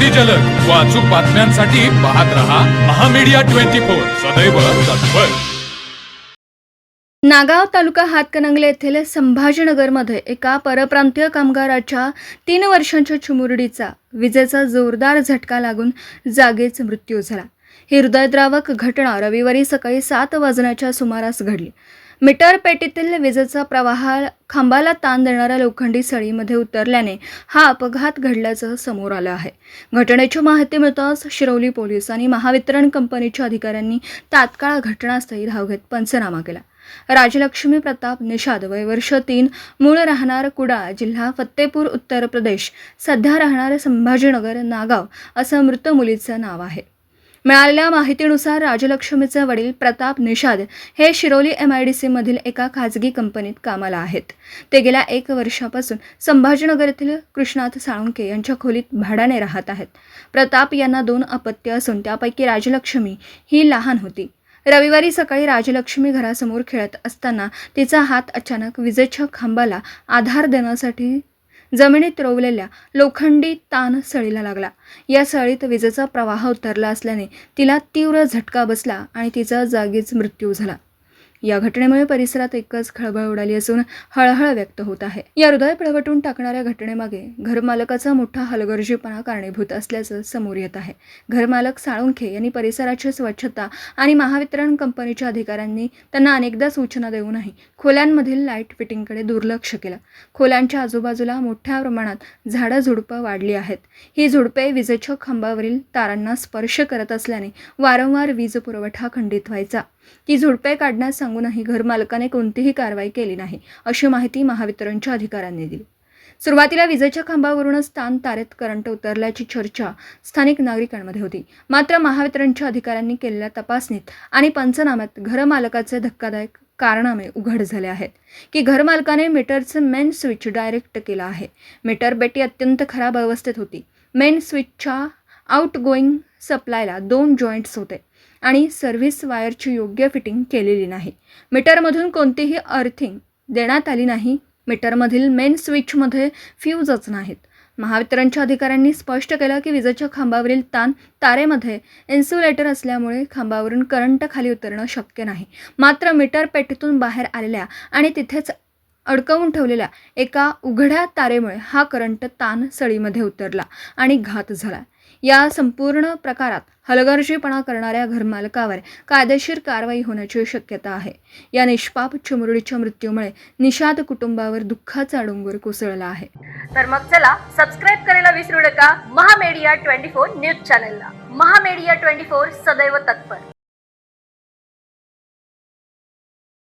अगदी जलद व अचूक बातम्यांसाठी पाहत रहा महामीडिया 24 सदैव तत्पर. नागाव तालुका हातकणंगले येथील संभाजीनगरमध्ये एका परप्रांतीय कामगाराच्या 3 वर्षांच्या चिमुरडीचा विजेचा जोरदार झटका लागून जागीच मृत्यू झाला. ही हृदयद्रावक घटना रविवारी सकाळी 7 वाजण्याच्या सुमारास घडली. मीटर पेटीतील विजेचा प्रवाह खांबाला ताण देणाऱ्या लोखंडी सळीमध्ये उतरल्याने हा अपघात घडल्याचं समोर आलं आहे. घटनेची माहिती मिळताच शिरवली पोलीस आणि महावितरण कंपनीच्या अधिकाऱ्यांनी तात्काळ घटनास्थळी धाव घेत पंचनामा केला. राजलक्ष्मी प्रताप निषाद, वय वर्ष 3, मूळ राहणार कुडाळ, जिल्हा फत्तेपूर, उत्तर प्रदेश, सध्या राहणार संभाजीनगर, नागाव असं मृत मुलीचं नाव आहे. मिळालेल्या माहितीनुसार राजलक्ष्मीचे वडील प्रताप निषाद हे शिरोली MIDC मधील एका खाजगी कंपनीत कामाला आहेत. ते गेल्या 1 वर्षापासून संभाजीनगर येथील कृष्णाथ साळुंखे यांच्या खोलीत भाड्याने राहत आहेत. प्रताप यांना 2 अपत्य असून त्यापैकी राजलक्ष्मी ही लहान होती. रविवारी सकाळी राजलक्ष्मी घरासमोर खेळत असताना तिचा हात अचानक विजेच्या खांबाला आधार देण्यासाठी जमिनीत रोवलेल्या लोखंडी ताण सळीला लागला. या सळीत विजेचा प्रवाह उतरला असल्याने तिला तीव्र झटका बसला आणि तिचा जागीच मृत्यू झाला. या घटनेमुळे परिसरात एकच खळबळ उडाली असून हळहळ व्यक्त होत आहे. या हृदय पिळवटून टाकणाऱ्या घटनेमागे घरमालकाचा मोठा हलगर्जीपणा कारणीभूत असल्याचं समोर येत आहे. घरमालक साळुंखे यांनी परिसराची स्वच्छता आणि महावितरण कंपनीच्या अधिकाऱ्यांनी त्यांना अनेकदा सूचना देऊनही खोल्यांमधील लाईट फिटिंगकडे दुर्लक्ष केलं. खोल्यांच्या आजूबाजूला मोठ्या प्रमाणात झाडं-झुडपं वाढली आहेत. ही झुडपे विजेच्या खांबावरील तारांना स्पर्श करत असल्याने वारंवार वीज पुरवठा खंडित व्हायचा. ती झुडपे काढण्यास सांगूनही घरमालकाने कोणतीही कारवाई केली नाही, अशी माहिती महावितरणच्या अधिकाऱ्यांनी दिली. सुरुवातीला विजेच्या खांबावरूनच ताण तारेत करंट उतरल्याची चर्चा स्थानिक नागरिकांमध्ये होती. मात्र महावितरणच्या अधिकाऱ्यांनी केलेल्या तपासणीत आणि पंचनाम्यात घरमालकाचे धक्कादायक कारणामे उघड झाले आहेत की घरमालकाने मीटरचं मेन स्विच डायरेक्ट केलं आहे. मीटर पेटी अत्यंत खराब अवस्थेत होती. मेन स्विचच्या आउटगोईंग सप्लायला 2 जॉईंट्स होते आणि सर्व्हिस वायरची योग्य फिटिंग केलेली नाही. मीटरमधून कोणतीही अर्थिंग देण्यात आली नाही. मीटरमधील मेन स्विचमध्ये फ्यूजच नाहीत. महावितरणच्या अधिकाऱ्यांनी स्पष्ट केलं की विजेच्या खांबावरील ताण तारेमध्ये इन्सुलेटर असल्यामुळे खांबावरून करंट खाली उतरणं शक्य नाही. मात्र मीटर पेटीतून बाहेर आलेल्या आणि तिथेच अडकवून ठेवलेल्या एका उघड्या तारेमुळे हा करंट ताण सळीमध्ये उतरला आणि घात झाला. या संपूर्ण प्रकारात हलगर्जीपणा करणाऱ्या घरमालकावर कायदेशीर कारवाई होण्याची शक्यता आहे. या निष्पाप चिमुरडीच्या मृत्यूमुळे निषाद कुटुंबावर दुःखाचा डोंगर कोसळला आहे. तर मग चला सबस्क्राईब करायला विसरू नका महामीडिया 24 न्यूज चॅनलला. महामीडिया 24 सदैव तत्पर.